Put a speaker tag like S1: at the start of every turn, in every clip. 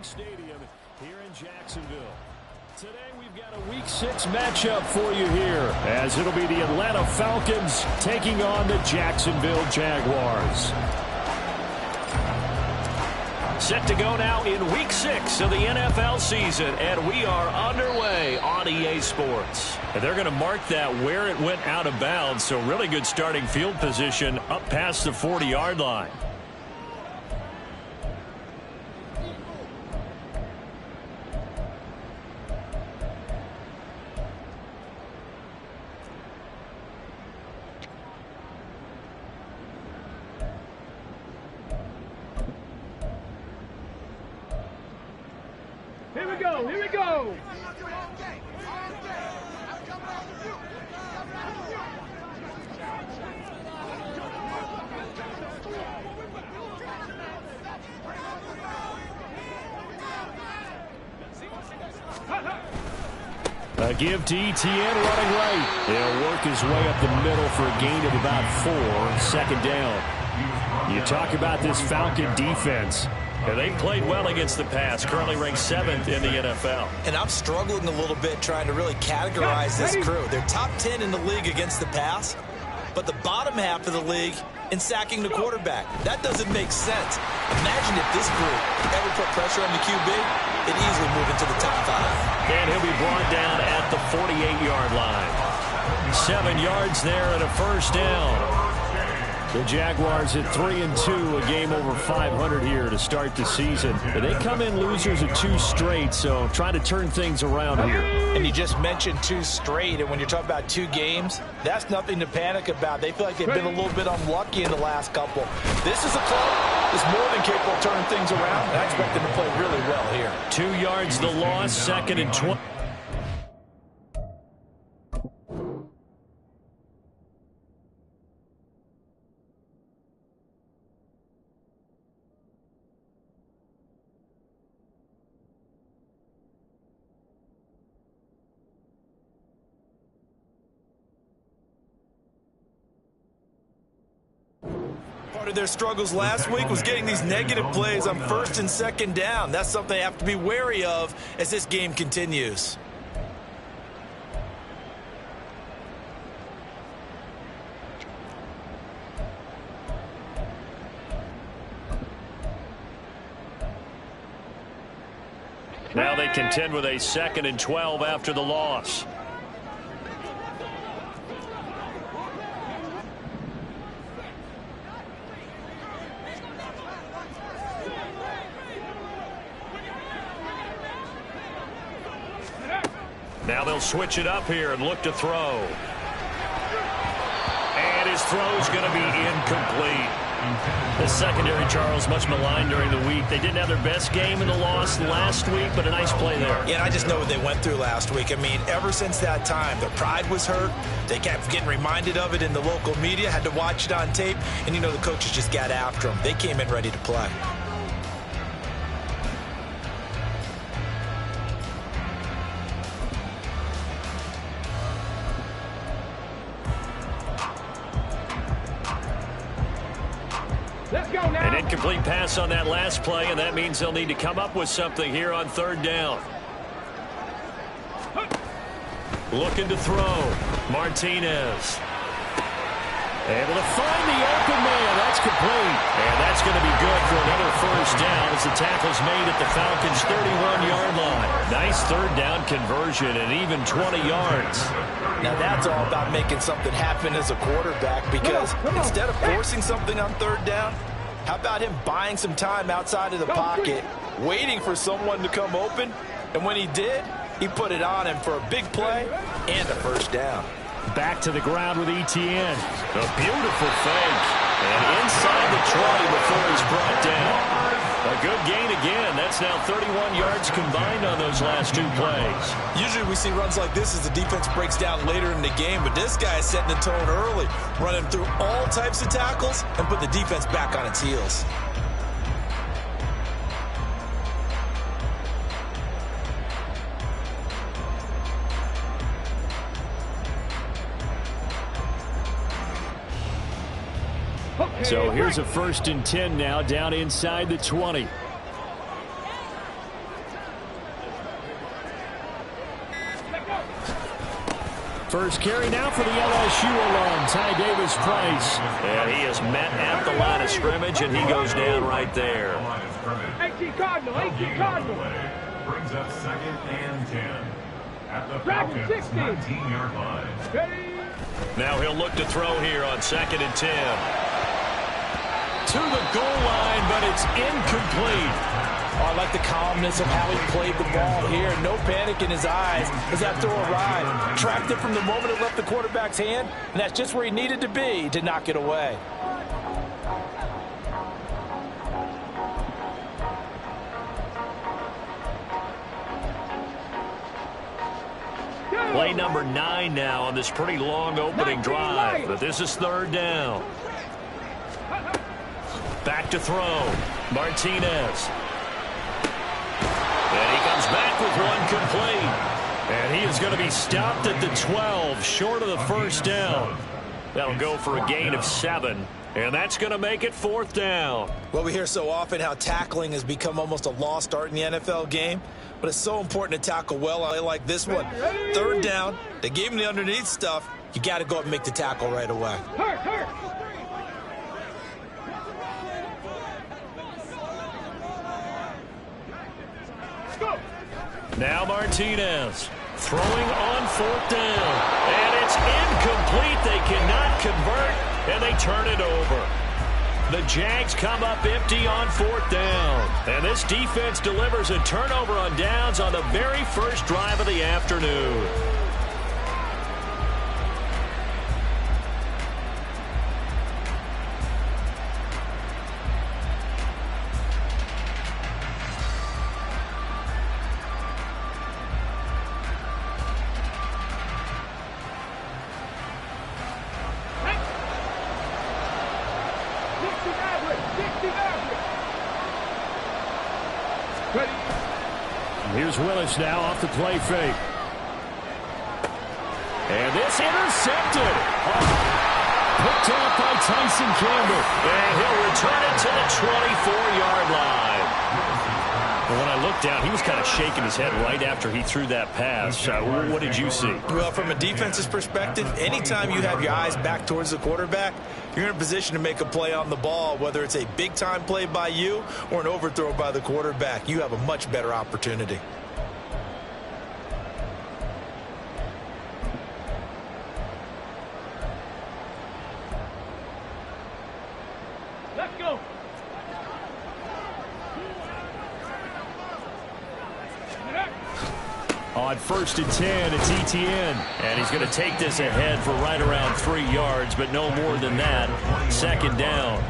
S1: Stadium here in Jacksonville. Today we've got a Week 6 matchup for you here, as it'll be the Atlanta Falcons taking on the Jacksonville Jaguars. Set to go now in Week 6 of the NFL season, and we are underway on EA Sports. And they're going to mark that where it went out of bounds, so really good starting field position up past the 40-yard line.
S2: Here we go.
S1: A give to ETN running right. He'll work his way up the middle for a gain of about 4, second down. You talk about this Falcon defense. They played well against the pass, currently ranked 7th in the NFL.
S3: And I'm struggling a little bit trying to really categorize this crew. They're top 10 in the league against the pass, but the bottom half of the league in sacking the quarterback. That doesn't make sense. Imagine if this group ever put pressure on the QB, it'd easily move into the top 5.
S1: And he'll be brought down at the 48-yard line. 7 yards there and a first down. The Jaguars at 3-2, a game over 500 here to start the season. But they come in losers of 2 straight, so trying to turn things around here.
S4: And you just mentioned 2 straight, and when you're talking about 2 games, that's nothing to panic about. They feel like they've been a little bit unlucky in the last couple. This is a club that's more than capable of turning things around, and I expect them to play really well here.
S1: 2 yards the loss, 2nd and 20.
S3: Part of their struggles last week was getting these negative plays on 1st and 2nd down. That's something they have to be wary of as this game continues.
S1: Now they contend with a 2nd and 12 after the loss. Now they'll switch it up here and look to throw. And his throw's going to be incomplete. The secondary, Charles, much maligned during the week. They didn't have their best game in the loss last week, but a nice play there.
S3: Yeah, and I just know what they went through last week. I mean, ever since that time, their pride was hurt. They kept getting reminded of it in the local media, had to watch it on tape, and you know the coaches just got after them. They came in ready to play.
S1: An incomplete pass on that last play, and that means they'll need to come up with something here on 3rd down. Looking to throw. Martinez. Able to find the open man. That's complete. And that's going to be good for another first down as the tackle's made at the Falcons' 31-yard line. Nice 3rd down conversion and even 20 yards.
S4: Now that's all about making something happen as a quarterback, because instead of forcing something on 3rd down, how about him buying some time outside of the pocket, waiting for someone to come open, and when he did, he put it on him for a big play and a first down.
S1: Back to the ground with ETN. A beautiful fake. And inside the 20 before he's brought down. A good gain again. That's now 31 yards combined on those last 2 plays.
S3: Usually we see runs like this as the defense breaks down later in the game, but this guy is setting the tone early, running through all types of tackles and put the defense back on its heels.
S1: So here's a 1st and 10 now, down inside the 20. First carry now for the LSU alum, Ty Davis-Price. And he is met at the line of scrimmage, and he goes down right there.
S2: 18 Cardinal.
S5: Brings up 2nd and 10 at the Falcons' 19-yard line.
S1: Now he'll look to throw here on 2nd and 10. To the goal line, but it's incomplete.
S4: Oh, I like the calmness of how he played the ball here. No panic in his eyes as that throw arrived. Tracked it from the moment it left the quarterback's hand, and that's just where he needed to be to knock it away.
S1: Play number 9 now on this pretty long opening drive, but this is 3rd down. Back to throw. Martinez. And he comes back with one complete. And he is going to be stopped at the 12, short of the first down. That'll go for a gain of 7. And that's going to make it 4th down.
S3: Well, we hear so often how tackling has become almost a lost art in the NFL game. But it's so important to tackle well like this one. 3rd down. They gave him the underneath stuff. You got to go up and make the tackle right away.
S1: Now Martinez throwing on 4th down. And it's incomplete. They cannot convert, and they turn it over. The Jags come up empty on 4th down. And this defense delivers a turnover on downs on the very first drive of the afternoon. Here's Willis now off the play fake. And this intercepted. Picked off by Tyson Campbell. And he'll return it to the 24-yard line. Well, when I looked down, he was kind of shaking his head right after he threw that pass. What did you see?
S3: Well, from a defense's perspective, anytime you have your eyes back towards the quarterback, you're in a position to make a play on the ball, whether it's a big-time play by you or an overthrow by the quarterback. You have a much better opportunity.
S2: Let's go.
S1: On 1st and 10, it's Etienne. And he's going to take this ahead for right around 3 yards, but no more than that. 2nd down.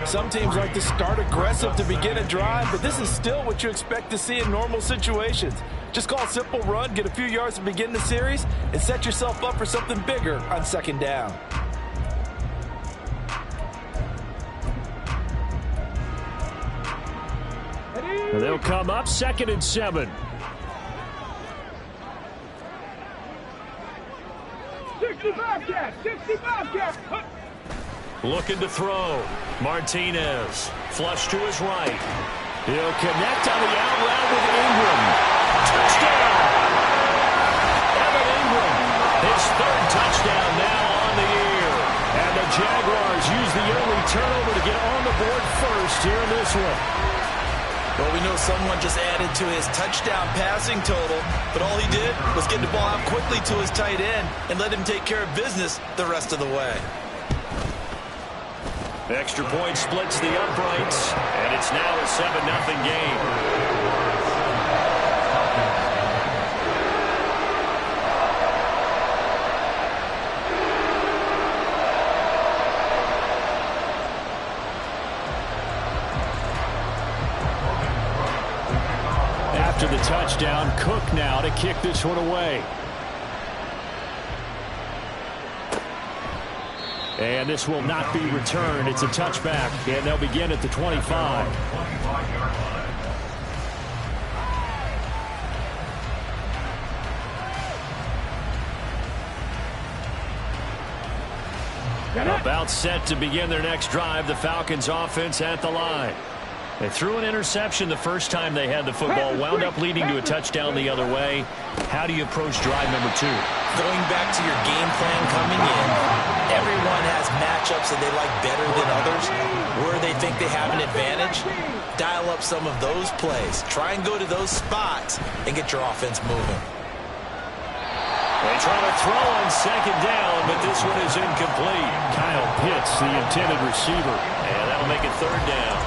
S4: Some teams like to start aggressive to begin a drive, but this is still what you expect to see in normal situations. Just call a simple run, get a few yards to begin the series, and set yourself up for something bigger on 2nd down.
S1: And they'll come up 2nd and 7.
S2: 65 cat.
S1: Looking to throw. Martinez. Flush to his right. He'll connect on the out route with Ingram. Touchdown! Evan Ingram. His 3rd touchdown now on the year. And the Jaguars use the early turnover to get on the board first here in this one.
S3: Well, we know someone just added to his touchdown passing total, but all he did was get the ball out quickly to his tight end and let him take care of business the rest of the way.
S1: Extra point splits the uprights, and it's now a 7-0 game. After the touchdown, Cook now to kick this one away. And this will not be returned. It's a touchback, and they'll begin at the 25. About set to begin their next drive, the Falcons offense at the line. They threw an interception the first time they had the football, wound up leading to a touchdown the other way. How do you approach drive number 2?
S3: Going back to your game plan coming in, everyone has matchups that they like better than others, where they think they have an advantage. Dial up some of those plays. Try and go to those spots and get your offense moving.
S1: They try to throw on second down, but this one is incomplete. Kyle Pitts, the intended receiver. And that'll make it third down.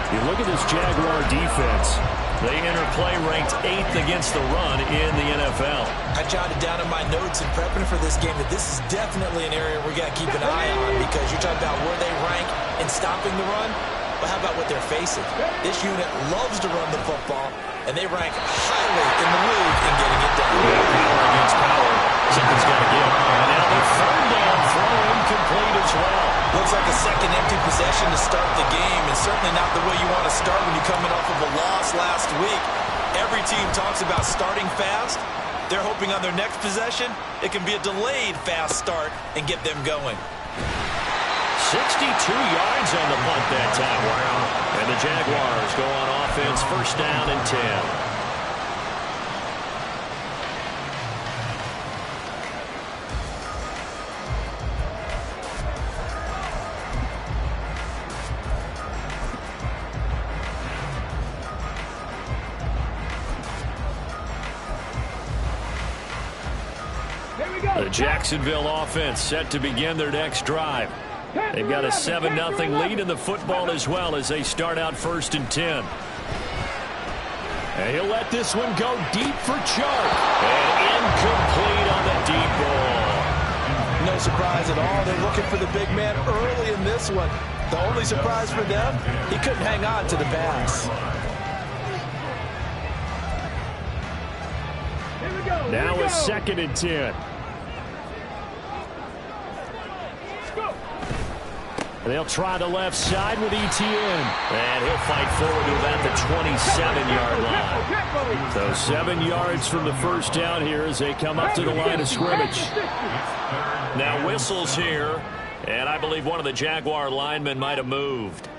S1: You look at this Jaguar defense. They enter play ranked 8th against the run in the NFL.
S3: I jotted down in my notes in prepping for this game that this is definitely an area we got to keep an eye on, because you're talking about where they rank in stopping the run. But how about what they're facing? This unit loves to run the football, and they rank highly in the league in getting it done.
S1: Power against power. Something's got to give. And now the third down throw incomplete as well.
S3: Looks like a second empty possession to start the game, and certainly not the way you want to start when you're coming off of a loss last week. Every team talks about starting fast. They're hoping on their next possession, it can be a delayed fast start and get them going.
S1: 62 yards on the punt that time. Wow. And the Jaguars go on offense, first down and 10. The Jacksonville offense set to begin their next drive. They've got a 7-0 lead in the football as well as they start out first and 10. And he'll let this one go deep for Chark. And incomplete on the deep ball.
S4: No surprise at all. They're looking for the big man early in this one. The only surprise for them, he couldn't hang on to the pass.
S1: Now it's second and 10. They'll try the left side with Etienne. And he'll fight forward to about the 27-yard line. So 7 yards from the first down here as they come up to the line of scrimmage. Now whistles here. And I believe one of the Jaguar linemen might have moved.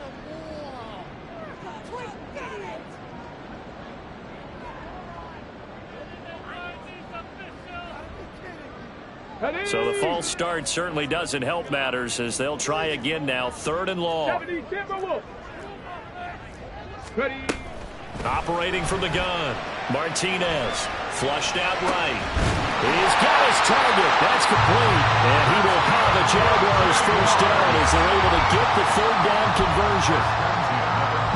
S1: So the false start certainly doesn't help matters as they'll try again now. Third and long. Operating from the gun. Martinez flushed out right. He's got his target. That's complete. And he will have the Jaguars first down as they're able to get the third down conversion.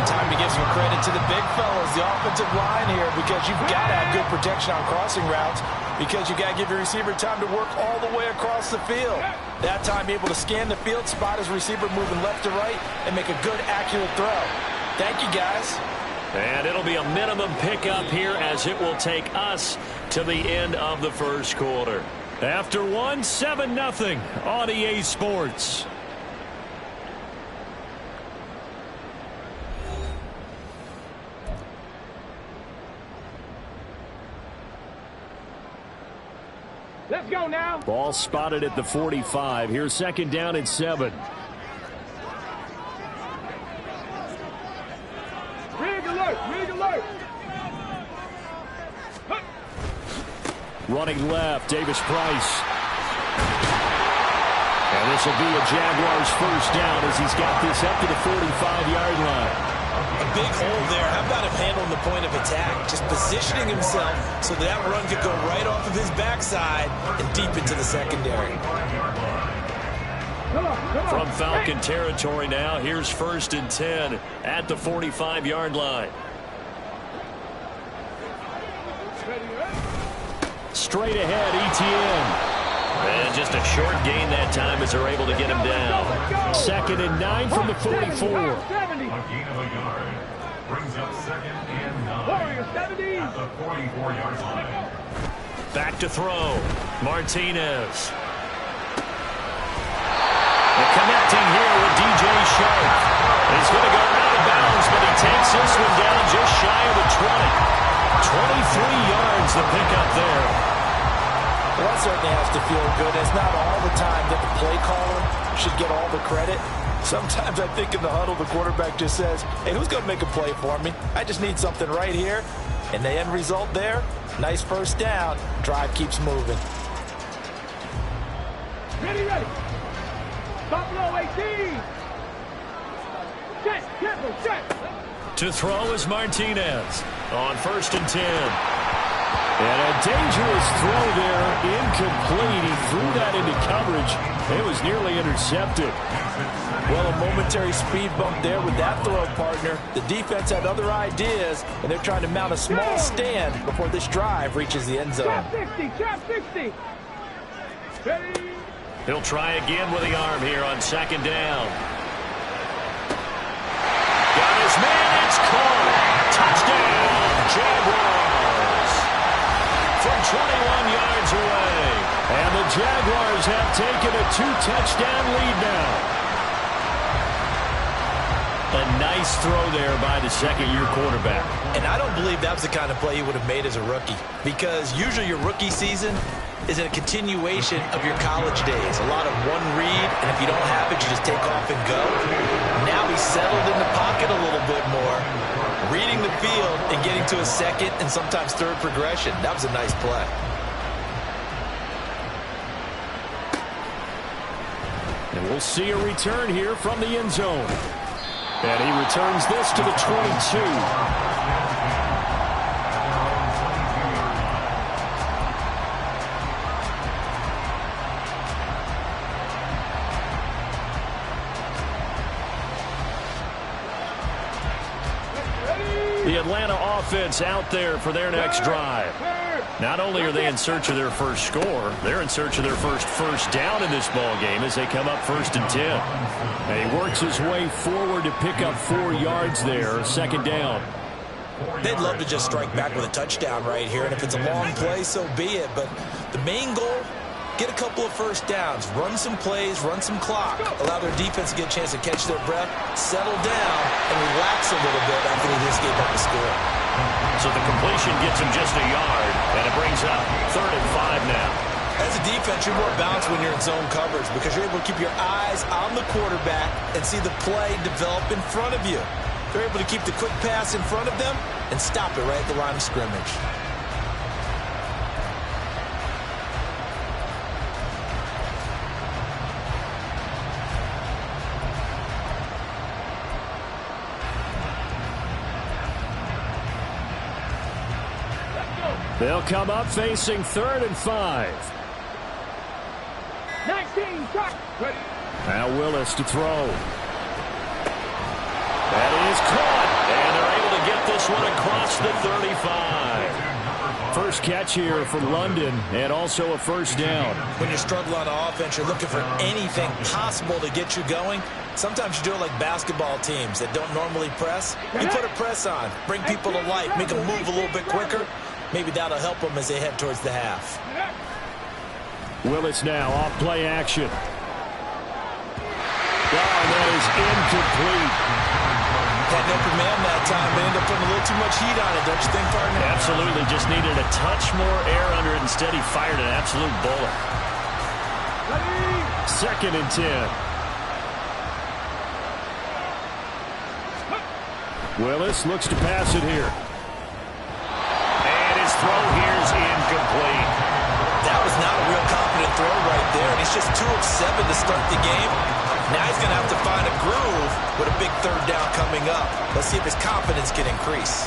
S4: Time to give some credit to the big fellas, the offensive line here, because you've got to have good protection on crossing routes, because you've got to give your receiver time to work all the way across the field. That time able to scan the field, spot his receiver moving left to right, and make a good, accurate throw. Thank you, guys.
S1: And it'll be a minimum pickup here as it will take us to the end of the first quarter. After one, 7-0 on EA Sports.
S2: Let's go now.
S1: Ball spotted at the 45. Here's second down and 7.
S2: Rig alert, rig alert.
S1: Running left, Davis Price. And this will be a Jaguars first down as he's got this up to the 45-yard line.
S3: A big hole there. How about him handling the point of attack? Just positioning himself so that run could go right off of his backside and deep into the secondary.
S1: From Falcon territory now, here's first and 10 at the 45-yard line. Straight ahead, Etienne. And just a short gain that time as they're able to get him down. Second and 9 from the 44.
S5: A gain of a yard brings up second and 9 at the 44-yard line.
S1: Back to throw. Martinez. And connecting here with DJ Shark. He's going to go out of bounds, but he takes this one down just shy of the 20. 23 yards the pickup there.
S4: Well, that certainly has to feel good. It's not all the time that the play caller should get all the credit. Sometimes I think in the huddle, the quarterback just says, hey, who's going to make a play for me? I just need something right here. And the end result there, nice first down. Drive keeps moving.
S2: Ready, ready. Buffalo 18. Set, careful, set.
S1: To throw is Martinez on 1st and 10. And a dangerous throw there, incomplete. He threw that into coverage. It was nearly intercepted.
S4: Well, a momentary speed bump there with that throw, partner. The defense had other ideas, and they're trying to mount a small stand before this drive reaches the end zone.
S2: Trap 60, trap 60. Ready.
S1: He'll try again with the arm here on 2nd down. Got his man, it's caught. Touchdown, Jaguars. From 21 yards away. And the Jaguars have taken a 2-touchdown lead now. A nice throw there by the second-year quarterback.
S3: And I don't believe that was the kind of play he would have made as a rookie, because usually your rookie season is a continuation of your college days. A lot of one read, and if you don't have it, you just take off and go. Now he's settled in the pocket a little bit more, reading the field and getting to a second and sometimes third progression. That was a nice play.
S1: And we'll see a return here from the end zone. And he returns this to the 22. The Atlanta offense out there for their next drive. Not only are they in search of their first score, they're in search of their first down in this ball game as they come up 1st and 10. And he works his way forward to pick up 4 yards there, 2nd down.
S3: They'd love to just strike back with a touchdown right here, and if it's a long play, so be it. But the main goal, get a couple of first downs, run some plays, run some clock, allow their defense to get a chance to catch their breath, settle down, and relax a little bit after they just gave up the score.
S1: So the completion gets him just a yard, and it brings up 3rd and 5 now.
S3: As a defense, you're more balanced when you're in zone coverage because you're able to keep your eyes on the quarterback and see the play develop in front of you. They're able to keep the quick pass in front of them and stop it right at the line of scrimmage.
S1: They'll come up facing 3rd and 5.
S2: 19, shot. Ready.
S1: Now Willis to throw. That is caught. And they're able to get this one across the 35. First catch here for London, and also a 1st down.
S3: When you're struggling on offense, you're looking for anything possible to get you going. Sometimes you do it like basketball teams that don't normally press. You put a press on, bring people to life, make them move a little bit quicker. Maybe that'll help them as they head towards the half.
S1: Willis now off play action. That is incomplete.
S3: Had no command that time, but ended up putting a little too much heat on it, don't you think, partner?
S1: Absolutely. Just needed a touch more air under it. Instead, he fired an absolute bullet. 2nd and 10. Willis looks to pass it here. And his throw here is incomplete.
S3: That was not a real confident throw right there, and he's just 2 of 7 to start the game. Now he's going to have to find a groove with a big 3rd down coming up. Let's see if his confidence can increase.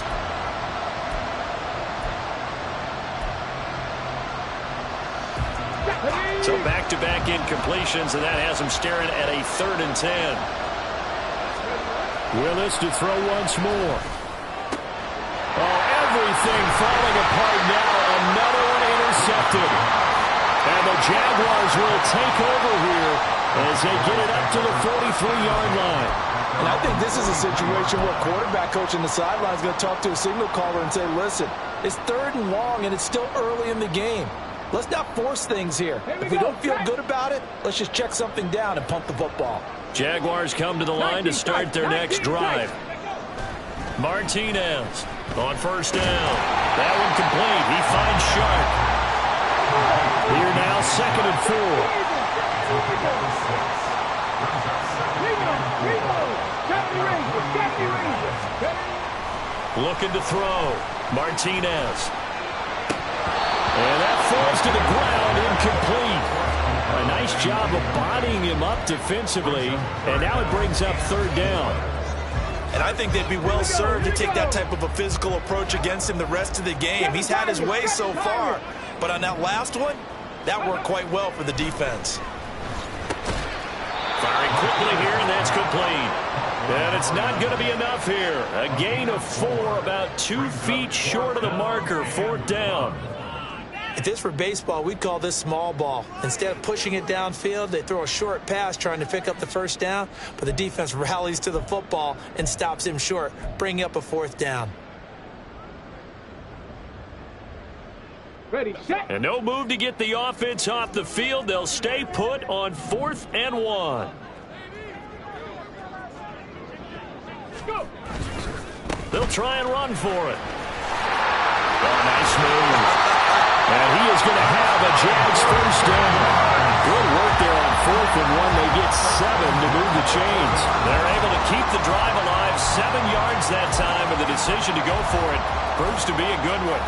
S1: So back-to-back incompletions, and that has him staring at a 3rd and 10. Willis to throw once more. Oh, everything falling apart now. Another one intercepted. And the Jaguars will take over here as they get it up to the 43-yard line.
S4: And I think this is a situation where quarterback coach in the sideline is going to talk to a signal caller and say, listen, it's 3rd and long, and it's still early in the game. Let's not force things here. If we don't feel good about it, let's just check something down and pump the football.
S1: Jaguars come to the line to start their next drive. Martinez on 1st down. That one complete. He finds Sharp. Here now, 2nd and 4. Looking to throw. Martinez. And that falls to the ground, incomplete. A nice job of bodying him up defensively, and now it brings up third down.
S4: And I think they'd be well served to take that type of a physical approach against him the rest of the game. He's had his way so far, but on that last one, that worked quite well for the defense.
S1: Firing quickly here, and that's complete. And it's not going to be enough here. A gain of 4, about 2 feet short of the marker, fourth down.
S3: If this were baseball, we'd call this small ball. Instead of pushing it downfield, they throw a short pass trying to pick up the first down, but the defense rallies to the football and stops him short, bringing up a fourth down.
S2: Ready, set.
S1: And no move to get the offense off the field. They'll stay put on 4th and 1.
S2: Go.
S1: They'll try and run for it. Oh, nice move. And he is going to have a Jags first down. Good work there on 4th and 1. They get 7 to move the chains. They're able to keep the drive alive. 7 yards that time, and the decision to go for it proves to be a good one.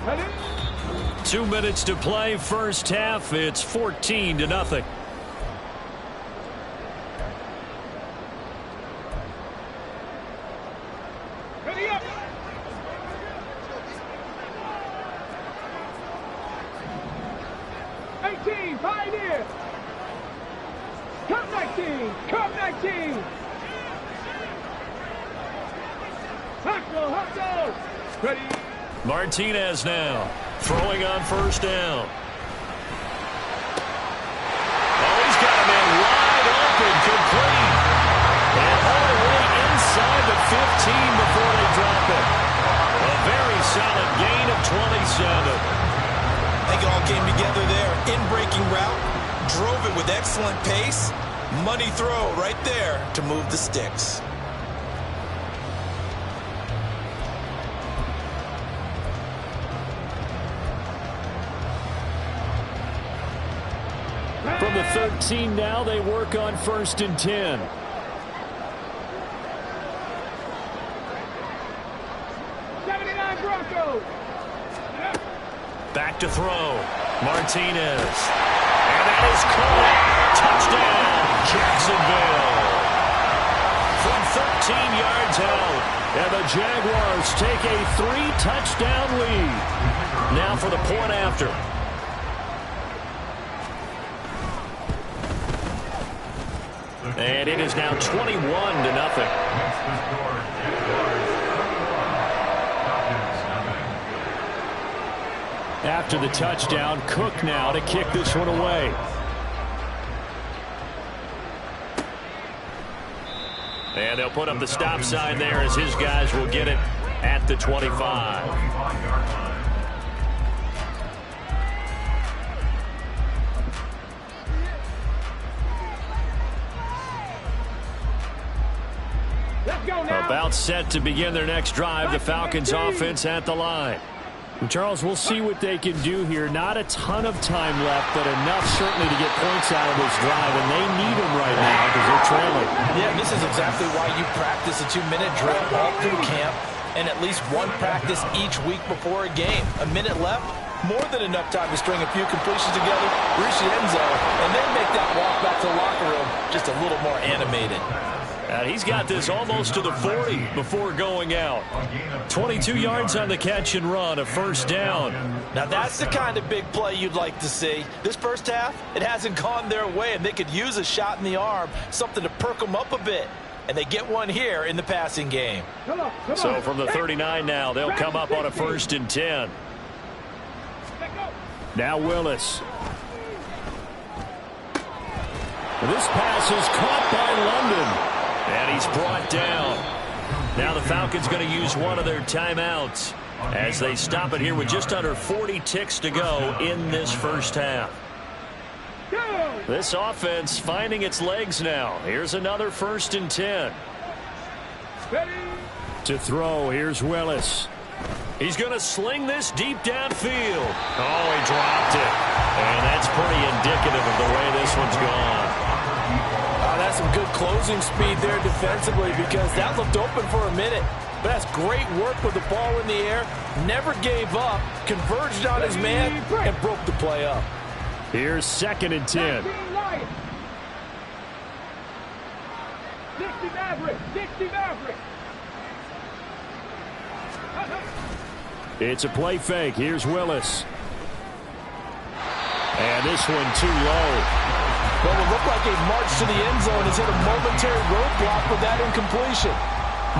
S2: Ready.
S1: 2 minutes to play, first half. It's 14-0.
S2: Ready up. Pioneer. Come 19. Come 19. Hustle. Ready.
S1: Martinez now throwing on first down. Oh, he's got a man wide open, complete. And all the way inside the 15 before they drop it. A very solid gain of 27.
S3: I think it all came together there. In-breaking route, drove it with excellent pace. Money throw right there to move the sticks.
S1: From the 13 now, they work on 1st and 10.
S2: Broncos.
S1: Back to throw. Martinez. And that is caught. Touchdown, Jacksonville. From 13 yards out. And the Jaguars take a 3-touchdown lead. Now for the point after. And it is now 21-0. After the touchdown, Cook now to kick this one away. And they'll put up the stop sign there as his guys will get it at the 25. About set to begin their next drive. The Falcons offense at the line. Charles, we'll see what they can do here. Not a ton of time left, but enough certainly to get points out of this drive, and they need them right now because they're trailing.
S4: Yeah, this is exactly why you practice a 2-minute drill all through camp and at least one practice each week before a game. A minute left, more than enough time to string a few completions together, reach the end zone, and then make that walk back to the locker room just a little more animated.
S1: He's got this almost to the 40 before going out. 22 yards on the catch and run, a first down.
S4: Now that's the kind of big play you'd like to see. This first half, it hasn't gone their way, and they could use a shot in the arm, something to perk them up a bit. And they get one here in the passing game.
S2: Come on.
S1: So from the 39 now, they'll come up on a 1st and 10. Now Willis. This pass is caught by London. And he's brought down. Now the Falcons going to use one of their timeouts as they stop it here with just under 40 ticks to go in this first half. This offense finding its legs now. Here's another 1st and 10. To throw, here's Willis. He's going to sling this deep downfield. Oh, he dropped it. And that's pretty indicative of the way this one's gone.
S4: That's some good closing speed there defensively because that looked open for a minute. But that's great work with the ball in the air. Never gave up, converged on his man, and broke the play up.
S1: Here's 2nd and 10.
S2: 60 Maverick, 60 Maverick.
S1: It's a play fake. Here's Willis. And this one too low.
S4: Well, it looked like a march to the end zone has hit a momentary roadblock with that incompletion.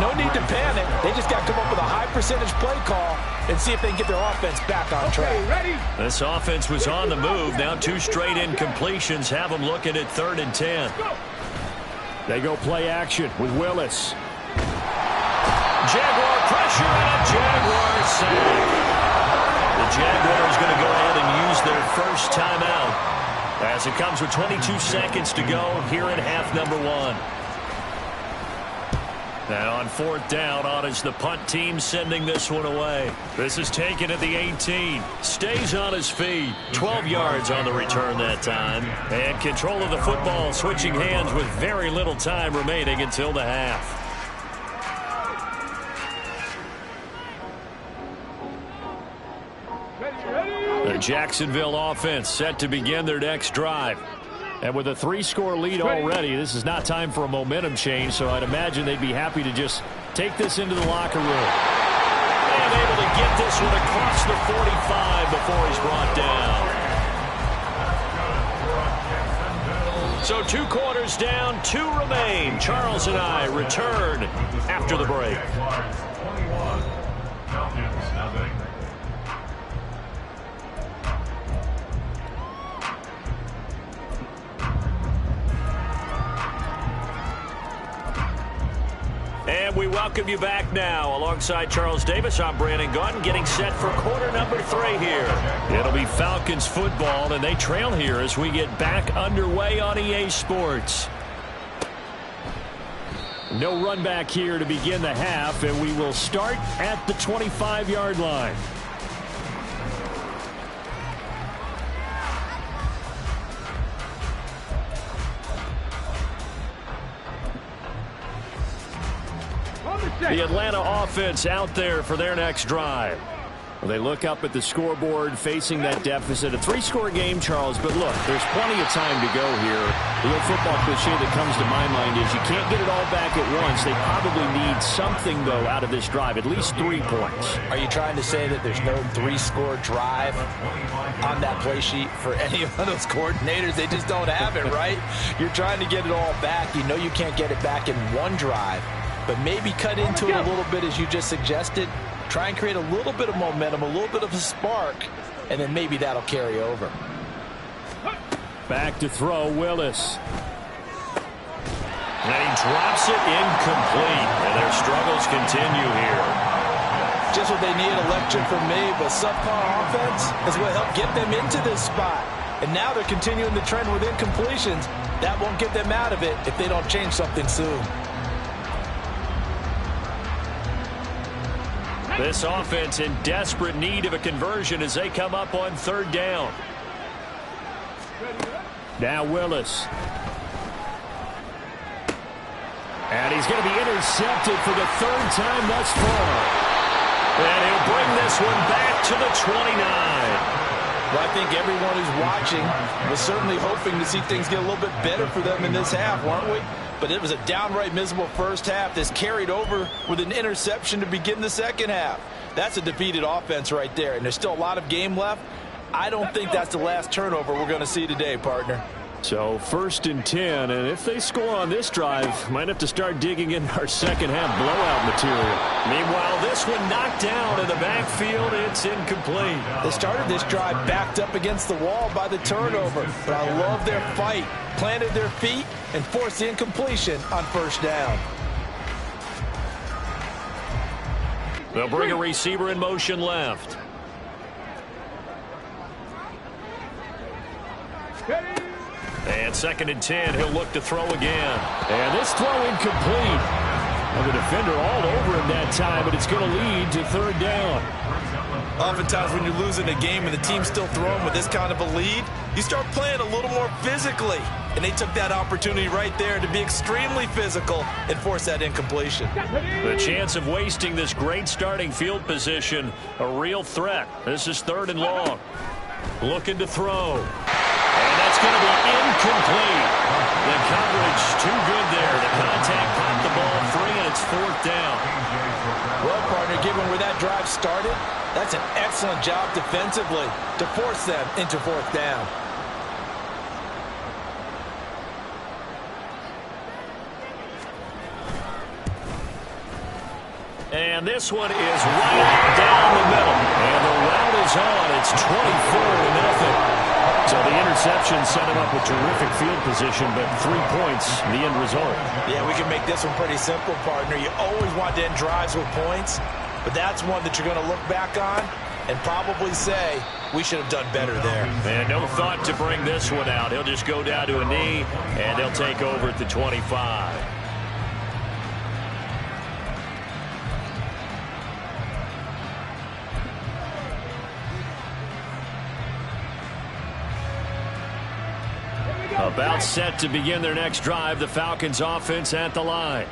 S4: No need to panic. They just got to come up with a high percentage play call and see if they can get their offense back on track.
S2: Ready?
S1: This offense was on the move. Now 2 straight incompletions have them looking at 3rd and 10. They go play action with Willis. Jaguar pressure and a Jaguar sack. The Jaguars going to go ahead and use their first timeout as it comes with 22 seconds to go here in half number 1. Now on 4th down, on is the punt team sending this one away. This is taken at the 18. Stays on his feet. 12 yards on the return that time. And control of the football switching hands with very little time remaining until the half. The Jacksonville offense set to begin their next drive. And with a 3-score lead already, this is not time for a momentum change, so I'd imagine they'd be happy to just take this into the locker room. And able to get this one across the 45 before he's brought down. So 2 quarters down, 2 remain. Charles and I return after the break. And we welcome you back now. Alongside Charles Davis, I'm Brandon Gunn, getting set for quarter number 3 here. It'll be Falcons football, and they trail here as we get back underway on EA Sports. No run back here to begin the half, and we will start at the 25-yard line. The Atlanta offense out there for their next drive. Well, they look up at the scoreboard facing that deficit. A 3-score game, Charles, but look, there's plenty of time to go here. The old football cliche that comes to my mind is you can't get it all back at once. They probably need something, though, out of this drive, at least 3 points.
S4: Are you trying to say that there's no 3-score drive on that play sheet for any of those coordinators? They just don't have it, right? You're trying to get it all back. You know you can't get it back in one drive. But maybe cut into it a little bit as you just suggested. Try and create a little bit of momentum, a little bit of a spark, and then maybe that'll carry over.
S1: Back to throw, Willis. And he drops it incomplete. And their struggles continue here.
S4: Just what they need, electric from me, but subpar offense is what helped get them into this spot. And now they're continuing the trend with incompletions. That won't get them out of it if they don't change something soon.
S1: This offense in desperate need of a conversion as they come up on 3rd down. Now Willis. And he's going to be intercepted for the 3rd time thus far. And he'll bring this one back to the 29.
S4: Well, I think everyone who's watching was certainly hoping to see things get a little bit better for them in this half, weren't we? But it was a downright miserable first half that's carried over with an interception to begin the second half. That's a defeated offense right there, and there's still a lot of game left. I don't think that's the last turnover we're going to see today, partner.
S1: So 1st and 10, and if they score on this drive, might have to start digging in our second half blowout material. Meanwhile, this one knocked down in the backfield. It's incomplete.
S4: They started this drive backed up against the wall by the turnover, but I love their fight. Planted their feet and forced the incompletion on 1st down.
S1: They'll bring a receiver in motion left. And 2nd and 10, he'll look to throw again. And this throw incomplete. Well, the defender all over him that time, but it's going to lead to third down.
S4: Oftentimes when you're losing a game and the team's still throwing with this kind of a lead, you start playing a little more physically. And they took that opportunity right there to be extremely physical and force that incompletion.
S1: The chance of wasting this great starting field position, a real threat. This is 3rd and long. Looking to throw. And that's going to be incomplete. The coverage too good there. The contact popped the ball free, and it's 4th down.
S4: Well, partner, given where that drive started, that's an excellent job defensively to force them into 4th down.
S1: And this one is right down the middle. And the route is on. It's 24-0. So the interception set him up with terrific field position, but 3 points, the end result.
S4: Yeah, we can make this one pretty simple, partner. You always want to end drives with points, but that's one that you're going to look back on and probably say, we should have done better there.
S1: And no thought to bring this one out. He'll just go down to a knee, and he'll take over at the 25. About set to begin their next drive, the Falcons offense at the line.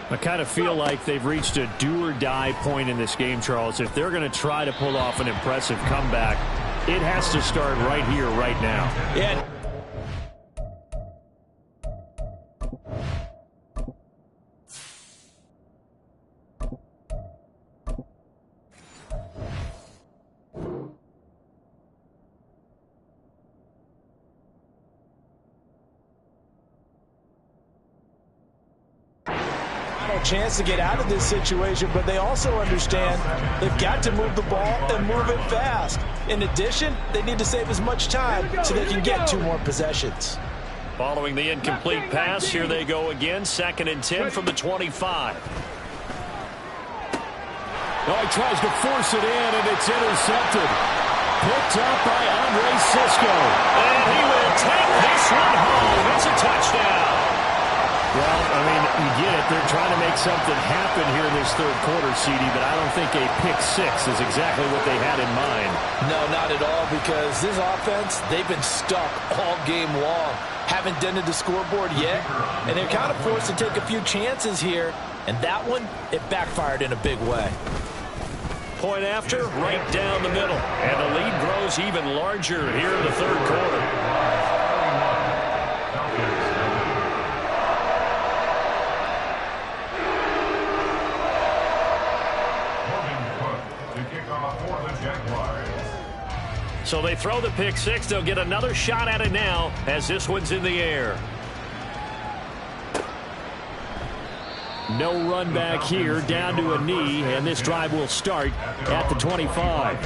S1: I kind of feel like they've reached a do-or-die point in this game, Charles. If they're going to try to pull off an impressive comeback, it has to start right here, right now.
S4: Yeah. Chance to get out of this situation, but they also understand they've got to move the ball and move it fast. In addition, they need to save as much time so they can get 2 more possessions.
S1: Following the incomplete pass, here they go again. 2nd and 10 from the 25. Oh, he tries to force it in, and it's intercepted. Picked up by Andre Cisco. And he will take this one home. It's a touchdown. Well, I mean, you get it. They're trying to make something happen here in this 3rd quarter, CD, but I don't think a pick-6 is exactly what they had in mind.
S4: No, not at all, because this offense, they've been stuck all game long. Haven't dented the scoreboard yet, and they're kind of forced to take a few chances here, and that one, it backfired in a big way.
S1: Point after, right down the middle, and the lead grows even larger here in the 3rd quarter. So they throw the pick-6. They'll get another shot at it now as this one's in the air. No run back here, down to a knee, and this drive will start at the 25.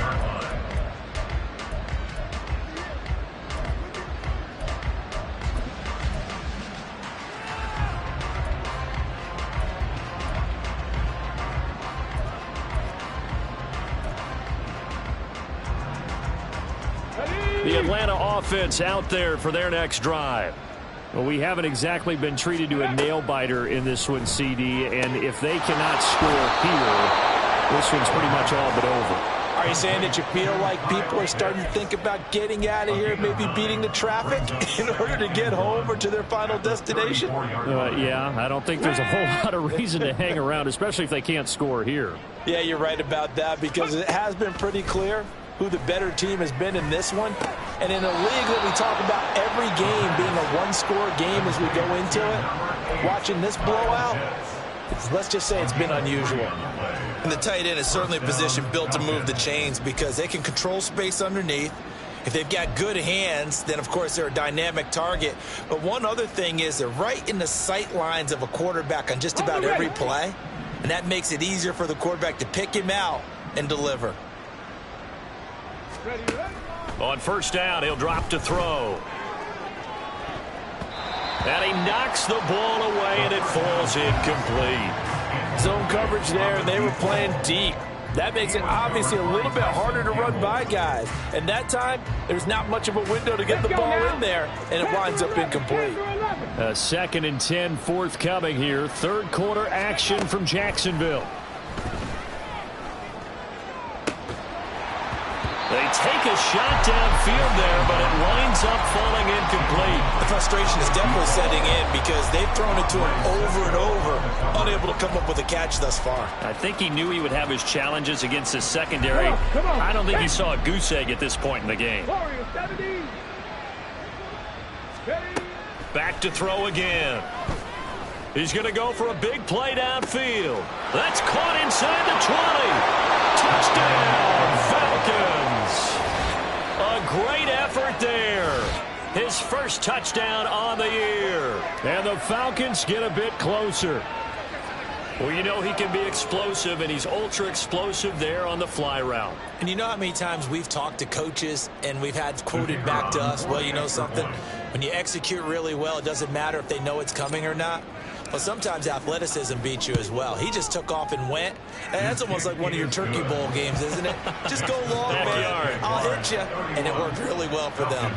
S1: The Atlanta offense out there for their next drive. Well, we haven't exactly been treated to a nail-biter in this one, CD, and if they cannot score here, this one's pretty much all but over.
S4: Are you saying that you feel like people are starting to think about getting out of here, maybe beating the traffic in order to get home or to their final destination?
S1: Yeah, I don't think there's a whole lot of reason to hang around, especially if they can't score here.
S4: Yeah, you're right about that, because it has been pretty clear who the better team has been in this one. And in a league that we talk about every game being a one-score game as we go into it, watching this blowout, let's just say it's been unusual.
S3: And the tight end is certainly a position built to move the chains because they can control space underneath. If they've got good hands, then, of course, they're a dynamic target. But one other thing is they're right in the sight lines of a quarterback on just about every play, and that makes it easier for the quarterback to pick him out and deliver.
S1: On first down, he'll drop to throw. And he knocks the ball away, and it falls incomplete.
S4: Zone coverage there, and they were playing deep. That makes it obviously a little bit harder to run by guys. And that time, there's not much of a window to get the ball in there, and it winds up incomplete.
S1: 2nd and 10 forthcoming here. Third quarter action from Jacksonville. They take a shot downfield there, but it winds up falling incomplete.
S3: The frustration is definitely setting in because they've thrown it to him over and over, unable to come up with a catch thus far.
S1: I think he knew he would have his challenges against his secondary.
S2: Come on.
S1: I don't think he saw a goose egg at this point in the game.
S2: Warriors 70. Ready. Back
S1: to throw again. He's going to go for a big play downfield. That's caught inside the 20. Touchdown, Falcons. A great effort there. His first touchdown on the year. And the Falcons get a bit closer. Well, you know he can be explosive, and he's ultra explosive there on the fly route.
S3: And you know how many times we've talked to coaches and we've had quoted back to us, well, you know something? When you execute really well, it doesn't matter if they know it's coming or not. Well, sometimes athleticism beats you as well. He just took off and went. And that's almost like one of your Turkey Bowl games, isn't it? Just go long, man. I'll hit you. And it worked really well for them.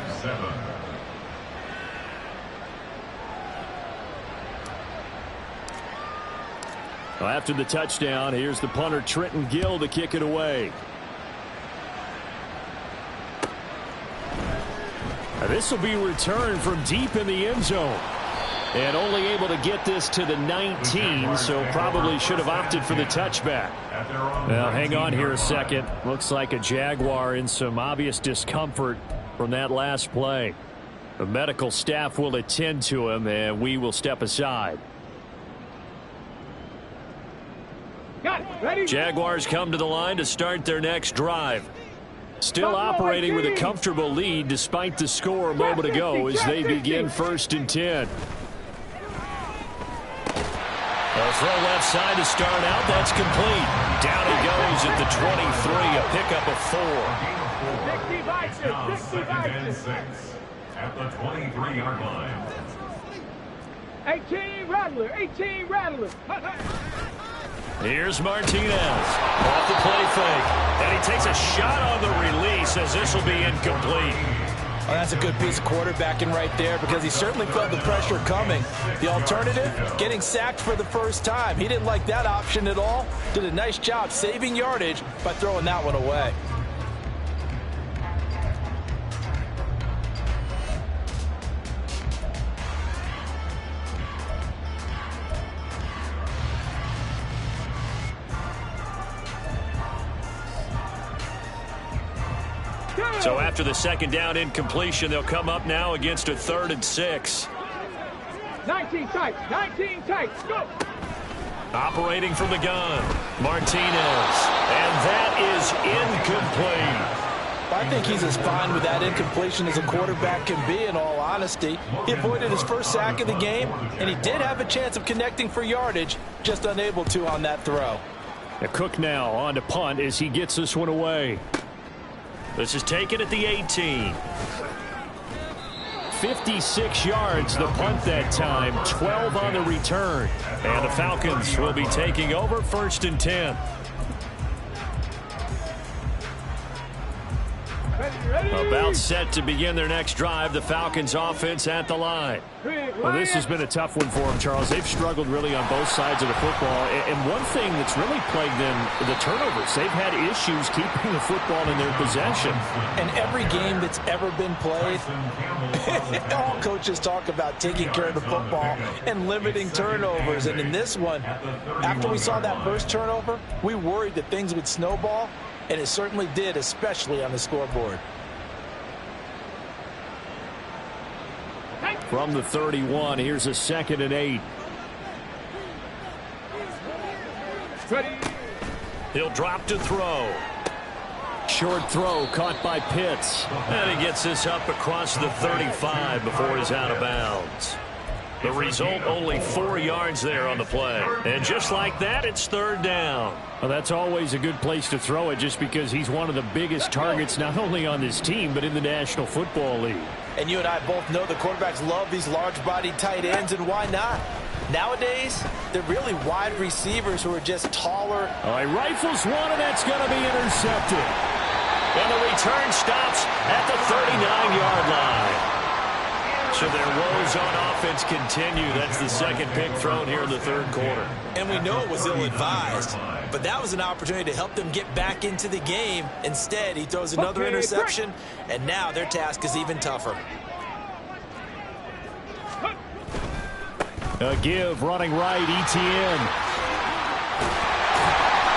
S1: Well, after the touchdown, here's the punter Trenton Gill to kick it away. Now, this will be returned from deep in the end zone. And only able to get this to the 19, so probably should have opted for the touchback. Now, hang on here a second. Looks like a Jaguar in some obvious discomfort from that last play. The medical staff will attend to him, and we will step aside.
S2: Got it. Ready.
S1: Jaguars come to the line to start their next drive. Still operating with a comfortable lead despite the score a moment ago as they begin 1st and 10. A throw left side to start out. That's complete. Down he goes at the 23, a pickup of 4.
S2: 60 Vikings.
S5: 6 at the 23-yard line.
S2: 18 Rattler. 18 Rattler.
S1: Here's Martinez off the play fake. And he takes a shot on the release as this will be incomplete.
S4: Well, that's a good piece of quarterbacking right there because he certainly felt the pressure coming. The alternative, getting sacked for the first time. He didn't like that option at all. Did a nice job saving yardage by throwing that one away.
S1: So after the second down incompletion, they'll come up now against a 3rd and 6.
S2: 19 tights. 19 tights. Go.
S1: Operating from the gun, Martinez. And that is incomplete.
S4: I think he's as fine with that incompletion as a quarterback can be, in all honesty. He avoided his first sack of the game, and he did have a chance of connecting for yardage, just unable to on that throw.
S1: Cook now on to punt as he gets this one away. This is taken at the 18. 56 yards the punt that time, 12 on the return. And the Falcons will be taking over 1st and 10. About set to begin their next drive. The Falcons offense at the line. Well, this has been a tough one for them, Charles. They've struggled really on both sides of the football. And one thing that's really plagued them, the turnovers. They've had issues keeping the football in their possession.
S4: And every game that's ever been played, all coaches talk about taking care of the football and limiting turnovers. And in this one, after we saw that first turnover, we worried that things would snowball. And it certainly did, especially on the scoreboard.
S1: From the 31, here's a 2nd and 8. He'll drop to throw. Short throw caught by Pitts. And he gets this up across the 35 before he's out of bounds. The result, only 4 yards there on the play. And just like that, it's 3rd down. Well, that's always a good place to throw it just because he's one of the biggest targets not only on this team but in the National Football League.
S4: And you and I both know the quarterbacks love these large-bodied tight ends, and why not? Nowadays, they're really wide receivers who are just taller.
S1: All right, rifles one, and that's going to be intercepted. And the return stops at the 39-yard line. So their woes on offense continue. That's the second pick thrown here in the third quarter.
S3: And we know it was ill-advised, but that was an opportunity to help them get back into the game. Instead, he throws another interception, and now their task is even tougher.
S1: A give, running right, ETN.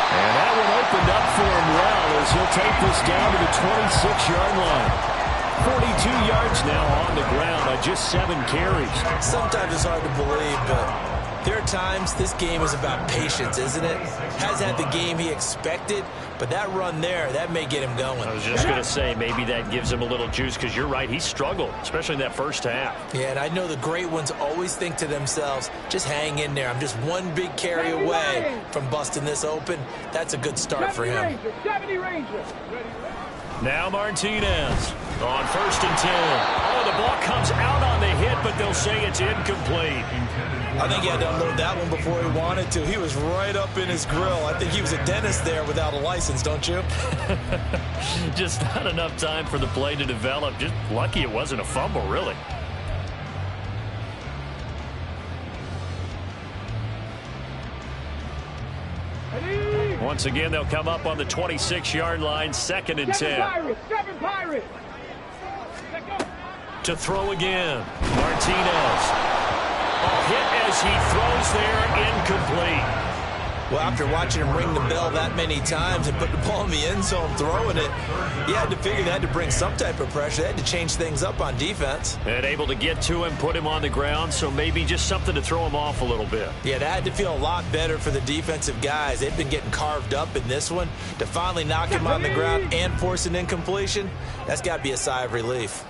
S1: And that one opened up for him well as he'll take this down to the 26-yard line. 42 yards now on the ground on just 7 carries.
S3: Sometimes it's hard to believe, but there are times this game is about patience, isn't it? Hasn't had the game he expected, but that run there, that may get him going.
S1: I was just going to say, maybe that gives him a little juice, because you're right, he struggled, especially in that first half.
S3: Yeah, and I know the great ones always think to themselves, just hang in there. I'm just one big carry away from busting this open. That's a good start for him.
S2: 70 Ranger.
S1: Now Martinez on 1st and 10. Oh, the ball comes out on the hit, but they'll say it's incomplete.
S3: I think he had to unload that one before he wanted to. He was right up in his grill. I think he was a dentist there without a license, don't you?
S1: Just not enough time for the play to develop. Just lucky it wasn't a fumble, really. Once again, they'll come up on the 26-yard line, 2nd and 10.
S2: 7 Pirates.
S1: To throw again, Martinez. Hit as he throws there, incomplete.
S3: Well, after watching him ring the bell that many times and put the ball in the end zone throwing it, he had to figure they had to bring some type of pressure. They had to change things up on defense.
S1: And able to get to him, put him on the ground, so maybe just something to throw him off a little bit.
S3: Yeah, that had to feel a lot better for the defensive guys. They've been getting carved up in this one. To finally knock him on the ground and force an incompletion, that's got to be a sigh of relief.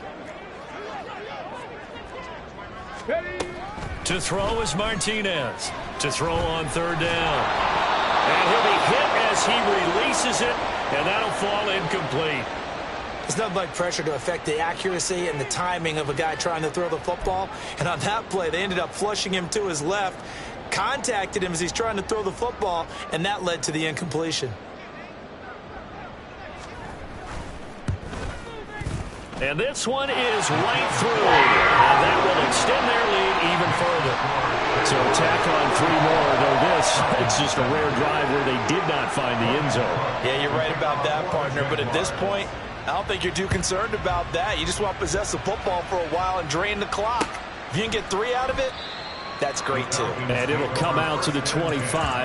S1: To throw is Martinez. To throw on 3rd down. And he'll be hit as he releases it, and that'll fall incomplete.
S3: It's nothing like pressure to affect the accuracy and the timing of a guy trying to throw the football. And on that play, they ended up flushing him to his left, contacted him as he's trying to throw the football, and that led to the incompletion.
S1: And this one is right through. And that will extend their lead even further. So tack on 3 more, though it's just a rare drive where they did not find the end zone.
S4: Yeah, you're right about that, partner. But at this point, I don't think you're too concerned about that. You just want to possess the football for a while and drain the clock. If you can get 3 out of it, that's great too.
S1: And it'll come out to the 25.